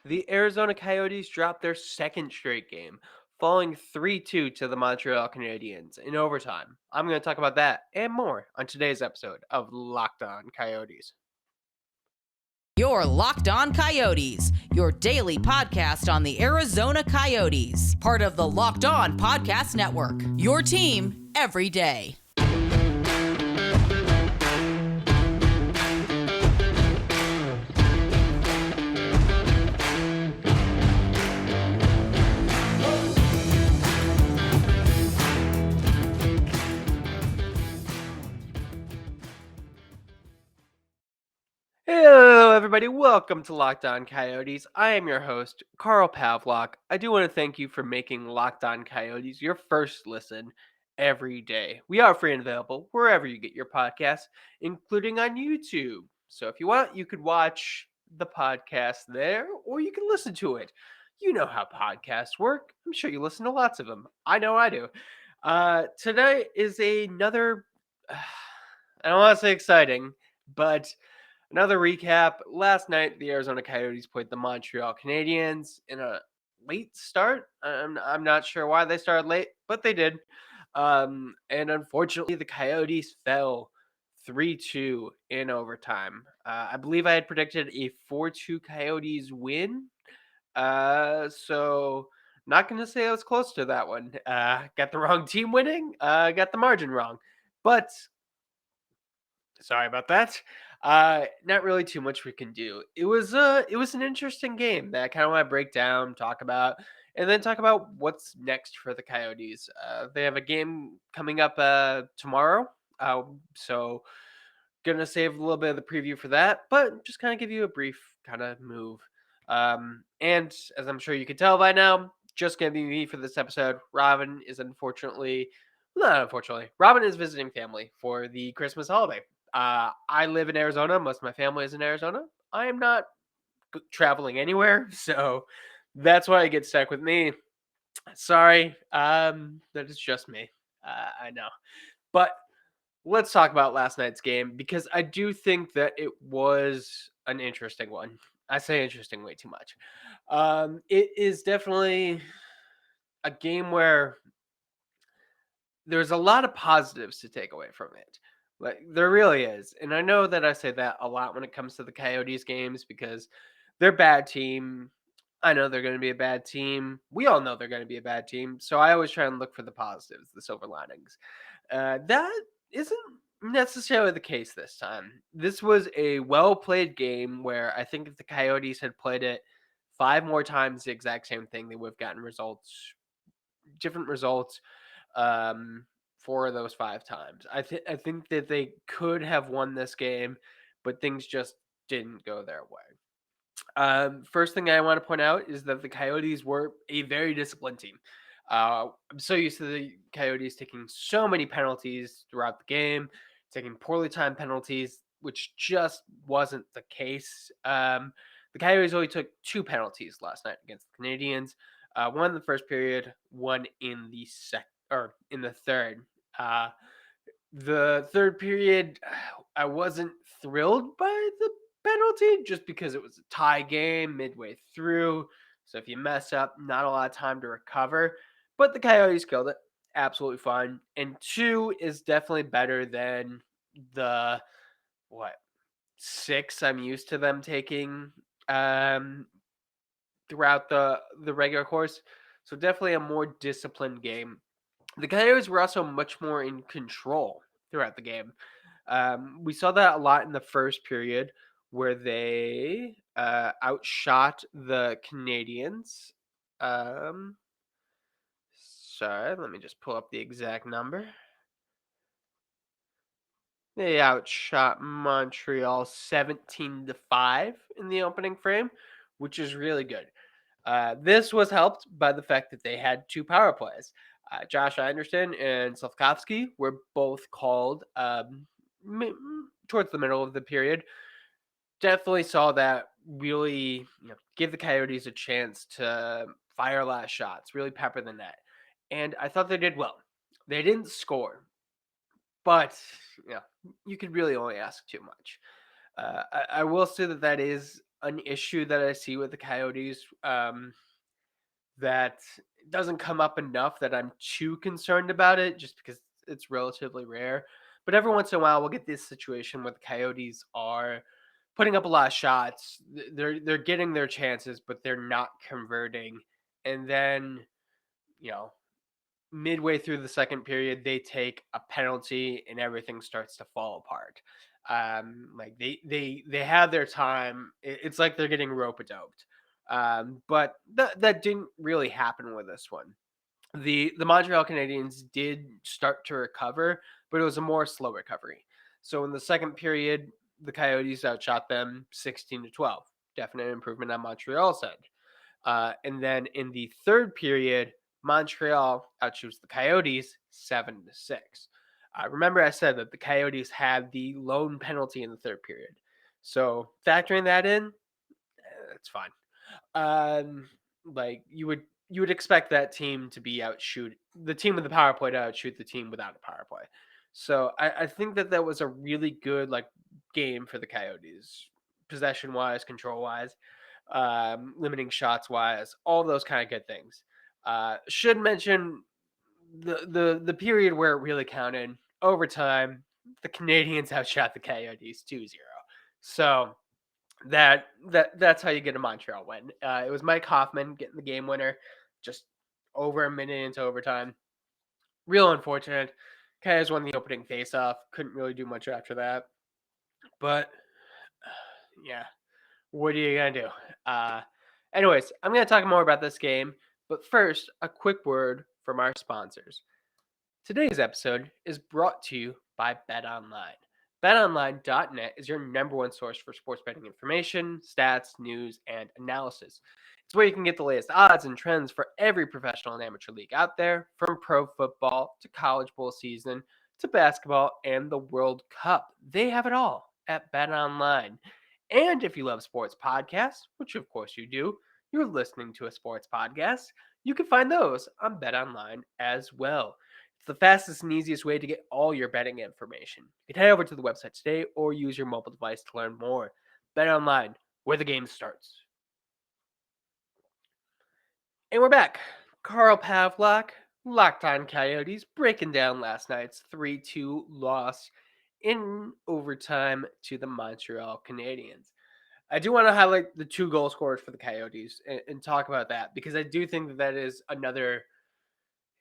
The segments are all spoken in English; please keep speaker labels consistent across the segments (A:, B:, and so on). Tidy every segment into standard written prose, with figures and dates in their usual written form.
A: The Arizona Coyotes dropped their second straight game, falling 3-2 to the Montreal Canadiens in overtime. I'm going to talk about that and more on today's episode of Locked On Coyotes.
B: Your Locked On Coyotes, your daily podcast on the Arizona Coyotes, part of the Locked On Podcast Network. Your team every day.
A: Hello, everybody. Welcome to Locked On Coyotes. I am your host, Carl Pavlock. I do want to thank you for making Locked On Coyotes your first listen every day. We are free and available wherever you get your podcasts, including on YouTube. So if you want, you could watch the podcast there or you can listen to it. You know how podcasts work. I'm sure you listen to lots of them. I know I do. Today is another, I don't want to say exciting, but another recap. Last night, the Arizona Coyotes played the Montreal Canadiens in a late start. I'm not sure why they started late, but they did. And unfortunately, the Coyotes fell 3-2 in overtime. I believe I had predicted a 4-2 Coyotes win. So not going to say I was close to that one. Got the wrong team winning. Got the margin wrong. But sorry about that. Not really too much we can do. It was an interesting game that I kind of want to break down, talk about, and then talk about what's next for the Coyotes. They have a game coming up tomorrow. So gonna save a little bit of the preview for that, but just kind of give you a brief kind of move. And as I'm sure you can tell by now, just gonna be me for this episode. Robin is not unfortunately, Robin is visiting family for the Christmas holiday. I live in Arizona. Most of my family is in Arizona. I am not traveling anywhere, so that's why it gets stuck with me. Sorry, that is just me. I know, but let's talk about last night's game because I do think that it was an interesting one. I say interesting way too much. It is definitely a game where there's a lot of positives to take away from it. Like there really is. And I know that I say that a lot when it comes to the Coyotes games because they're a bad team. I know they're going to be a bad team. We all know they're going to be a bad team. So I always try and look for the positives, the silver linings. That isn't necessarily the case this time. This was a well played game where I think if the Coyotes had played it 5 more times, the exact same thing, they would have gotten different results for those 5 times. I think that they could have won this game, but things just didn't go their way. First thing I want to point out is that the Coyotes were a very disciplined team. I'm so used to the Coyotes taking so many penalties throughout the game, taking poorly timed penalties, which just wasn't the case. The Coyotes only took 2 penalties last night against the Canadiens. One in the first period, one in the third. Uh, the third period, I wasn't thrilled by the penalty just because it was a tie game midway through. So if you mess up, not a lot of time to recover. But the Coyotes killed it. Absolutely fine. And 2 is definitely better than the what 6 I'm used to them taking um throughout the regular course. So definitely a more disciplined game. The Coyotes were also much more in control throughout the game. We saw that a lot in the first period where they outshot the Canadians. Um, Sorry, let me just pull up the exact number. They outshot Montreal 17-5 in the opening frame, which is really good. This was helped by the fact that they had 2 power plays. Josh Anderson and Slavkovsky were both called towards the middle of the period. Definitely saw that really give the Coyotes a chance to fire last shots, really pepper the net. And I thought they did well. They didn't score, but you could really only ask too much. I will say that is an issue that I see with the Coyotes, that doesn't come up enough that I'm too concerned about it, just because it's relatively rare. But every once in a while, we'll get this situation where the Coyotes are putting up a lot of shots. They're getting their chances, but they're not converting. And then, you know, midway through the second period, they take a penalty and everything starts to fall apart. Like they have their time. It's like they're getting rope a doped. But that didn't really happen with this one. The Montreal Canadiens did start to recover, but it was a more slow recovery. So in the second period, the Coyotes outshot them 16-12. Definite improvement on Montreal's side. And then in the third period, Montreal outshoots the Coyotes 7-6. Remember, I said that the Coyotes had the lone penalty in the third period. So factoring that in, it's fine. Um, like you would expect that team to be outshoot the team with the power play to outshoot the team without a power play. So I think that was a really good like game for the Coyotes, possession wise, control wise, limiting shots wise, all those kind of good things. Should mention the period where it really counted overtime. The Canadians outshot the Coyotes 2-0. So that's how you get a Montreal win. It was Mike Hoffman getting the game winner, just over a minute into overtime. Real unfortunate. Coyotes won the opening faceoff. Couldn't really do much after that. But yeah, what are you gonna do? Anyways, I'm gonna talk more about this game. But first, a quick word from our sponsors. Today's episode is brought to you by BetOnline. BetOnline.net is your number one source for sports betting information, stats, news, and analysis. It's where you can get the latest odds and trends for every professional and amateur league out there, from pro football to college bowl season to basketball and the World Cup. They have it all at BetOnline. And if you love sports podcasts, which of course you do, you're listening to a sports podcast, you can find those on BetOnline as well. It's the fastest and easiest way to get all your betting information. You can head over to the website today or use your mobile device to learn more. Bet online, where the game starts. And we're back. Carl Pavlock, Locked On Coyotes, breaking down last night's 3-2 loss in overtime to the Montreal Canadiens. I do want to highlight the two goal scorers for the Coyotes and talk about that, because I do think that is another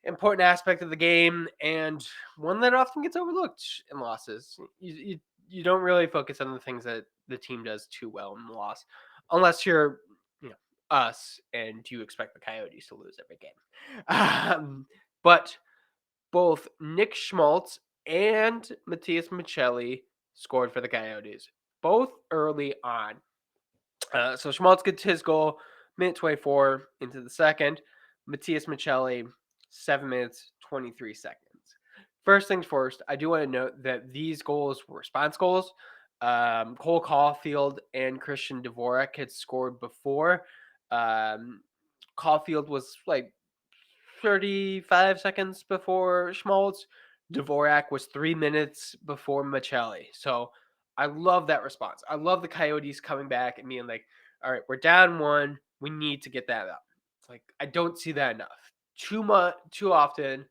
A: important aspect of the game and one that often gets overlooked in losses. You don't really focus on the things that the team does too well in the loss, unless you're us and you expect the Coyotes to lose every game. But both Nick Schmaltz and Matthias Michelli scored for the Coyotes, both early on. So Schmaltz gets his goal, minute 24 into the second. Matthias Michelli, 7 minutes, 23 seconds. First things first, I do want to note that these goals were response goals. Cole Caulfield and Christian Dvorak had scored before. Um, Caulfield was like 35 seconds before Schmaltz. Dvorak was 3 minutes before Michelli. So I love that response. I love the Coyotes coming back and being like, all right, we're down one. We need to get that up. It's like, I don't see that enough. Too often.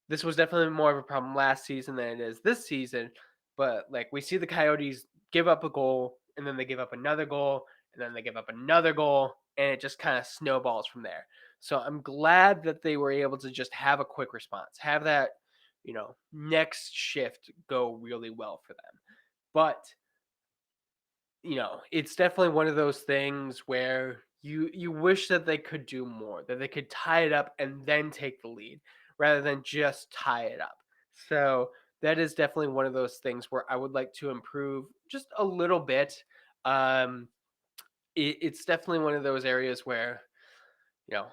A: This was definitely more of a problem last season than it is this season. But like, we see the Coyotes give up a goal, and then they give up another goal, and then they give up another goal, and it just kind of snowballs from there. So I'm glad that they were able to just have a quick response, have that, next shift go really well for them. But, it's definitely one of those things where you wish that they could do more, that they could tie it up and then take the lead rather than just tie it up. So that is definitely one of those things where I would like to improve just a little bit. Um, it's definitely one of those areas where, you know,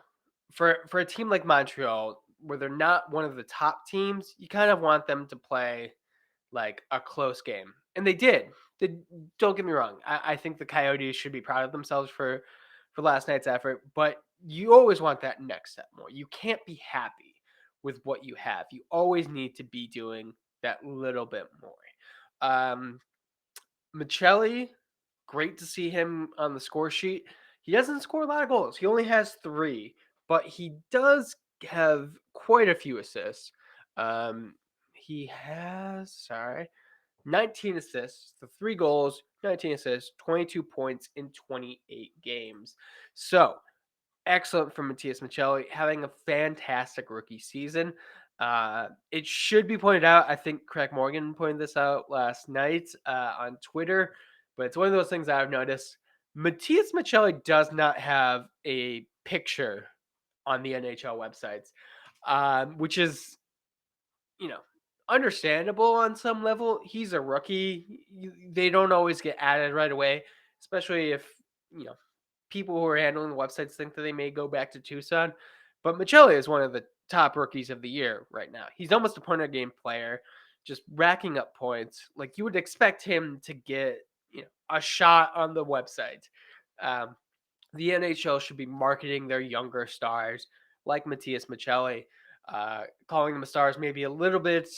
A: for a team like Montreal, where they're not one of the top teams, you kind of want them to play like a close game, and they did. They, don't get me wrong. I think the Coyotes should be proud of themselves for last night's effort, but you always want that next step more. You can't be happy with what you have. You always need to be doing that little bit more. Um, Michelli, great to see him on the score sheet. He doesn't score a lot of goals. He only has 3, but he does have quite a few assists. Um, he has, 19 assists, the 3 goals, 19 assists, 22 points in 28 games. So, excellent from Matias Michelli, having a fantastic rookie season. It should be pointed out, I think Craig Morgan pointed this out last night on Twitter, but it's one of those things that I've noticed. Matias Michelli does not have a picture on the NHL websites, which is, you know, understandable on some level. He's a rookie. They don't always get added right away, especially if, you know, people who are handling the websites think that they may go back to Tucson. But Michelli is one of the top rookies of the year right now. He's almost a point a game player, just racking up points. Like you would expect him to get, a shot on the website. Um, the NHL should be marketing their younger stars like Matias Michelli. Calling them stars maybe a little bit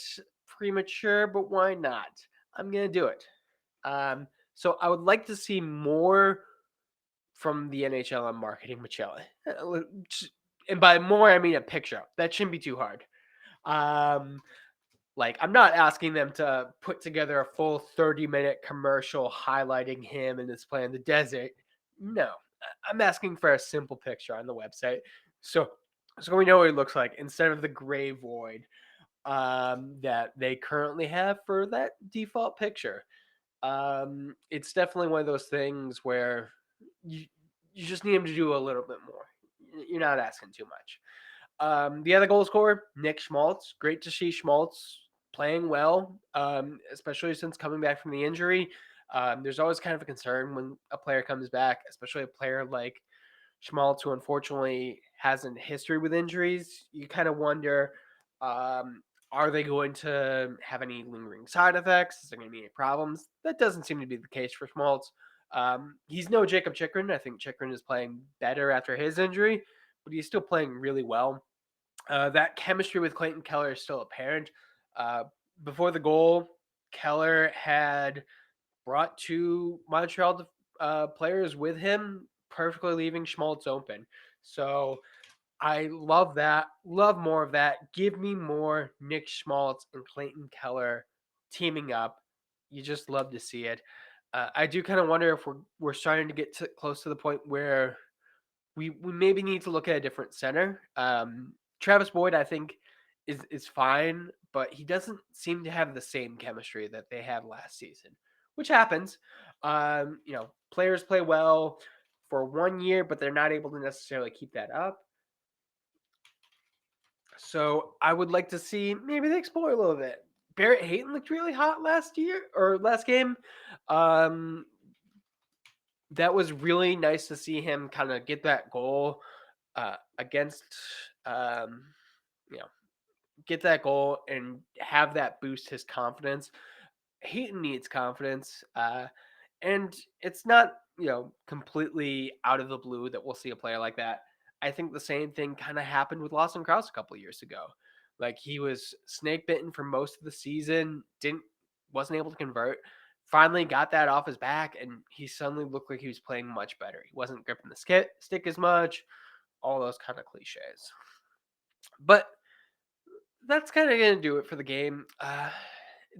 A: premature, but why not? I'm gonna do it. So I would like to see more from the NHL on marketing Michelli. And by more, I mean a picture. That shouldn't be too hard. Um, like, I'm not asking them to put together a full 30-minute commercial highlighting him and his play in the desert. No, I'm asking for a simple picture on the website. So we know what he looks like instead of the gray void that they currently have for that default picture. It's definitely one of those things where you you just need him to do a little bit more. You're not asking too much. The other goal scorer, Nick Schmaltz. Great to see Schmaltz playing well, especially since coming back from the injury. There's always kind of a concern when a player comes back, especially a player like Schmaltz, who unfortunately has a history with injuries. You kind of wonder, um, are they going to have any lingering side effects? Is there going to be any problems? That doesn't seem to be the case for Schmaltz. He's no Jacob Chikrin. I think Chikrin is playing better after his injury, but he's still playing really well. That chemistry with Clayton Keller is still apparent. Uh, Before the goal, Keller had brought 2 Montreal players with him, perfectly leaving Schmaltz open. So I love that. Love more of that. Give me more Nick Schmaltz and Clayton Keller teaming up. You just love to see it. I do kind of wonder if we're starting to get close to the point where we maybe need to look at a different center. Travis Boyd, I think, is fine, but he doesn't seem to have the same chemistry that they had last season, which happens. Players play well for 1 year, but they're not able to necessarily keep that up. So I would like to see maybe they explore a little bit. Barrett Hayton looked really hot last year or last game. Um, that was really nice to see him kind of get that goal against, um, you know, get that goal and have that boost his confidence. Heaton needs confidence, and it's not completely out of the blue that we'll see a player like that. I think the same thing kind of happened with Lawson Krause a couple of years ago. Like he was snake bitten for most of the season, wasn't able to convert. Finally got that off his back, and he suddenly looked like he was playing much better. He wasn't gripping the stick as much, all those kind of cliches. But that's kind of going to do it for the game.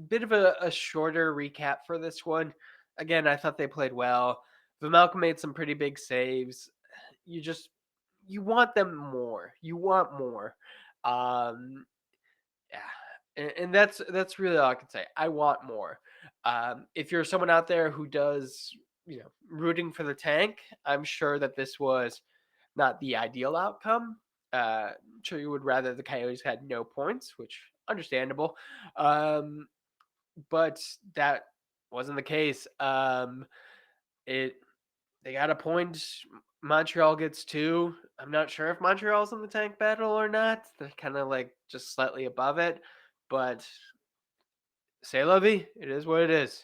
A: Bit of a shorter recap for this one. Again, I thought they played well. Vamelka made some pretty big saves. You want them more. You want more. Um, yeah, and that's really all I can say. I want more. If you're someone out there who does, rooting for the tank, I'm sure that this was not the ideal outcome. I'm sure you would rather the Coyotes had no points, which understandable. But that wasn't the case. It They got a point. Montreal gets 2. I'm not sure if Montreal's in the tank battle or not. They're kind of like just slightly above it, but say la vie. It is what it is.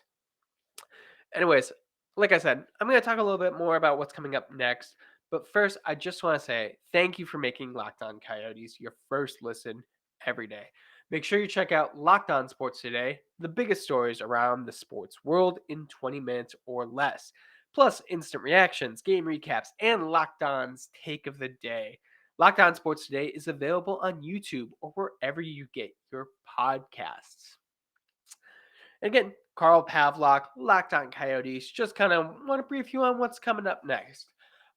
A: Anyways, like I said, I'm going to talk a little bit more about what's coming up next. But first, I just want to say thank you for making Locked On Coyotes your first listen every day. Make sure you check out Locked On Sports Today, the biggest stories around the sports world in 20 minutes or less. plus instant reactions, game recaps, and Locked On's take of the day. Locked On Sports Today is available on YouTube or wherever you get your podcasts. And again, Carl Pavlock, Locked On Coyotes, just kind of want to brief you on what's coming up next.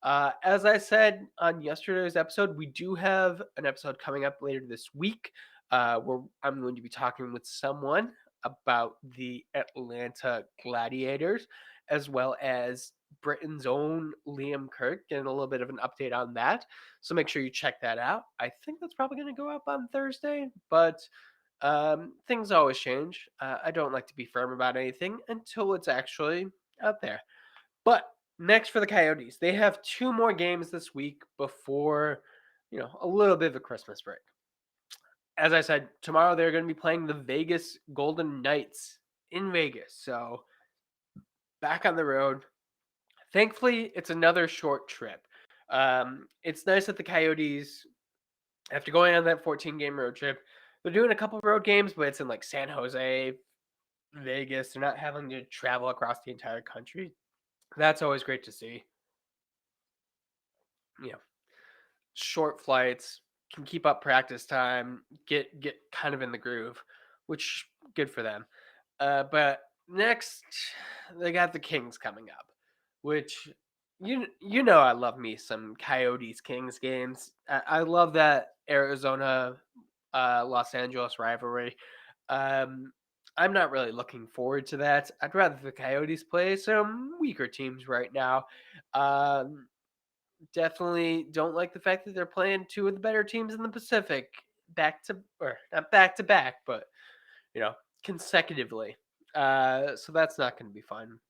A: As I said on yesterday's episode, we do have an episode coming up later this week where I'm going to be talking with someone about the Atlanta Gladiators, as well as Britain's own Liam Kirk, getting a little bit of an update on that. So make sure you check that out. I think that's probably going to go up on Thursday, but things always change. I don't like to be firm about anything until it's actually out there. But next for the Coyotes, they have 2 more games this week before, a little bit of a Christmas break. As I said, tomorrow they're going to be playing the Vegas Golden Knights in Vegas. So back on the road. Thankfully, it's another short trip. It's nice that the Coyotes, after going on that 14-game road trip, they're doing a couple road games, but it's in like San Jose, Vegas. They're not having to travel across the entire country. That's always great to see. You know, short flights can keep up practice time, get kind of in the groove, which good for them. But next, they got the Kings coming up, which I love me some Coyotes Kings games. I love that Arizona Los Angeles rivalry. Um, I'm not really looking forward to that. I'd rather the Coyotes play some weaker teams right now. Um, Definitely don't like the fact that they're playing 2 of the better teams in the Pacific back to, or not back to back, but you know, consecutively. So that's not going to be fun.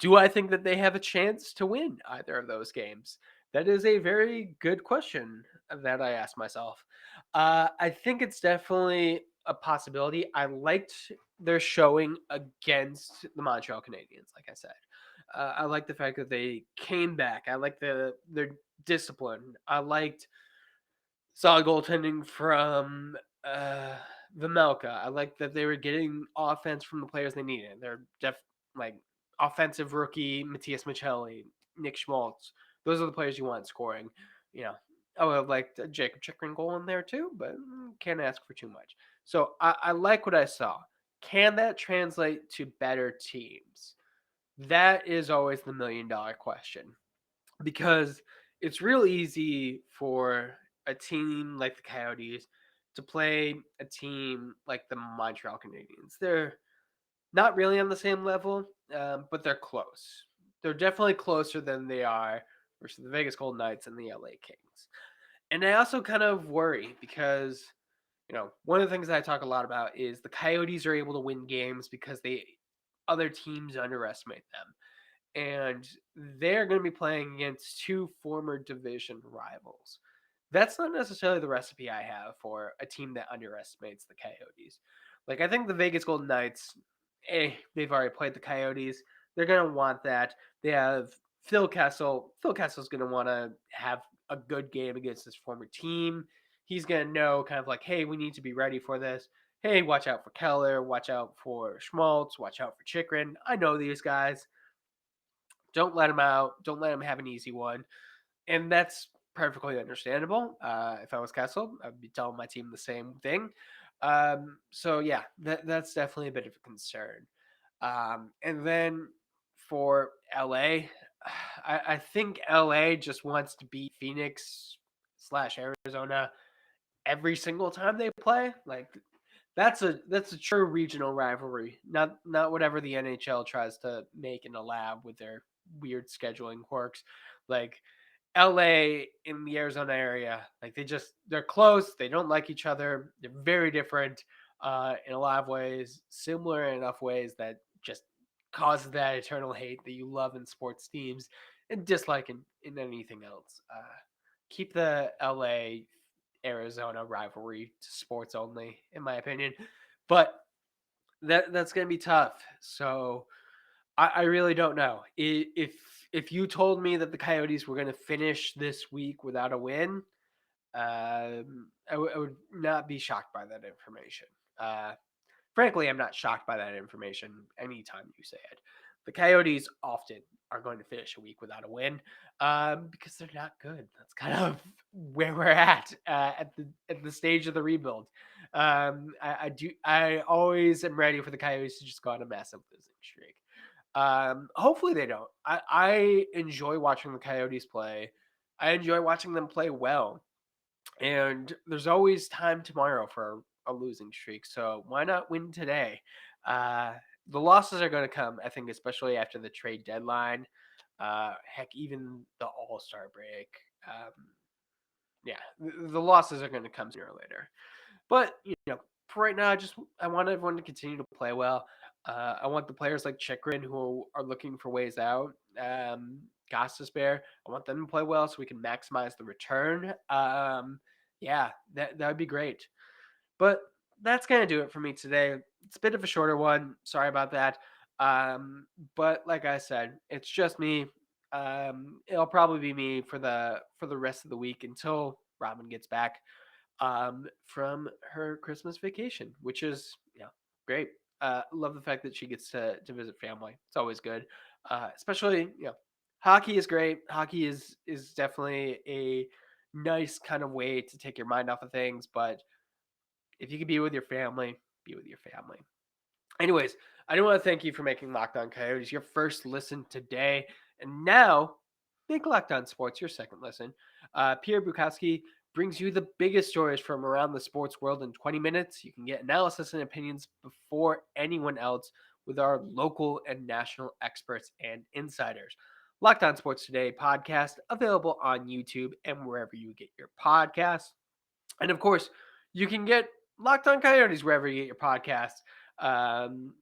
A: Do I think that they have a chance to win either of those games? That is a very good question that I asked myself. I think it's definitely a possibility. I liked their showing against the Montreal Canadiens, like I said. I like the fact that they came back. I like their discipline. I liked solid goaltending from uh, Vimelka. I like that they were getting offense from the players they needed. They're like offensive rookie Matthias Michelli, Nick Schmaltz. Those are the players you want scoring. You know, I would have liked a Jacob Chikrin goal in there too, but can't ask for too much. So I like what I saw. Can that translate to better teams? That is always the $1 million question because it's real easy for a team like the Coyotes to play a team like the Montreal Canadiens. They're not really on the same level, but they're close. They're definitely closer than they are versus the Vegas Golden Knights and the LA Kings. And I also kind of worry because, one of the things that I talk a lot about is the Coyotes are able to win games because other teams underestimate them, and they're going to be playing against 2 former division rivals. That's not necessarily the recipe I have for a team that underestimates the Coyotes. Like, I think the Vegas Golden Knights, they've already played the Coyotes. They're going to want that. They have Phil Kessel. Phil Kessel's going to want to have a good game against his former team. He's going to know kind of like, hey, we need to be ready for this. Hey, watch out for Keller. Watch out for Schmaltz. Watch out for Chikrin. I know these guys. Don't let him out. Don't let him have an easy one. And that's perfectly understandable. If I was Kessel, I'd be telling my team the same thing. So yeah, that's definitely a bit of a concern. And then for LA, I think LA just wants to beat Phoenix / Arizona every single time they play. Like that's a true regional rivalry, not whatever the NHL tries to make in a lab with their weird scheduling quirks. Like LA in the Arizona area, like they're close. They don't like each other. They're very different in a lot of ways, similar in enough ways that just causes that eternal hate that you love in sports teams and dislike in anything else. Keep the LA Arizona rivalry to sports only, in my opinion. But that's going to be tough. So I really don't know. If you told me that the Coyotes were going to finish this week without a win, I would not be shocked by that information. Frankly, I'm not shocked by that information anytime you say it. The Coyotes often are going to finish a week without a win because they're not good. That's kind of where we're at the stage of the rebuild. I always am ready for the Coyotes to just go on a massive losing streak. Hopefully they don't. I enjoy watching the Coyotes play. I enjoy watching them play well. And there's always time tomorrow for a losing streak. So why not win today? Uh, the losses are going to come, I think, especially after the trade deadline. Heck, even the All Star break. Um, yeah, the losses are going to come sooner or later. But for right now, I want everyone to continue to play well. I want the players like Chikrin who are looking for ways out. Gostisbehere, I want them to play well so we can maximize the return. Yeah, that would be great. But that's gonna do it for me today. It's a bit of a shorter one. Sorry about that. But like I said, it's just me. It'll probably be me for the rest of the week until Robin gets back from her Christmas vacation, which is great. Love the fact that she gets to visit family. It's always good, especially hockey is great. Hockey is definitely a nice kind of way to take your mind off of things. But if you can be with your family, be with your family. Anyways, I do want to thank you for making Locked On Coyotes your first listen today. And now, make Locked On Sports your second listen. Pierre Bukowski brings you the biggest stories from around the sports world in 20 minutes. You can get analysis and opinions before anyone else with our local and national experts and insiders. Locked On Sports Today podcast available on YouTube and wherever you get your podcasts. And of course, you can get Locked On Coyotes wherever you get your podcasts. Um,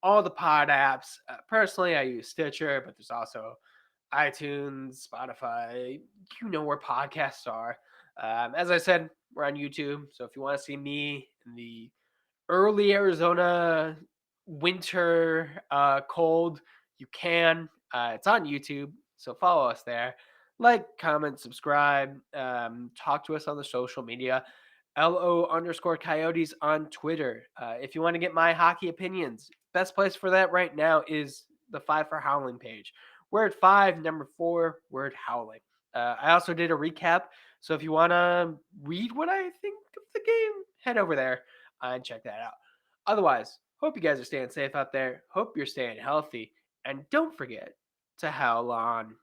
A: all the pod apps. Personally, I use Stitcher, but there's also iTunes, Spotify. You know where podcasts are. As I said, we're on YouTube. So if you want to see me in the early Arizona winter cold, you can. It's on YouTube, so follow us there. Like, comment, subscribe, talk to us on the social media. LO_Coyotes on Twitter. If you want to get my hockey opinions, best place for that right now is the 5 for Howling page. We're at 5, number 4, we're at Howling. I also did a recap, so if you want to read what I think of the game, head over there and check that out. Otherwise, hope you guys are staying safe out there. Hope you're staying healthy. And don't forget to howl on.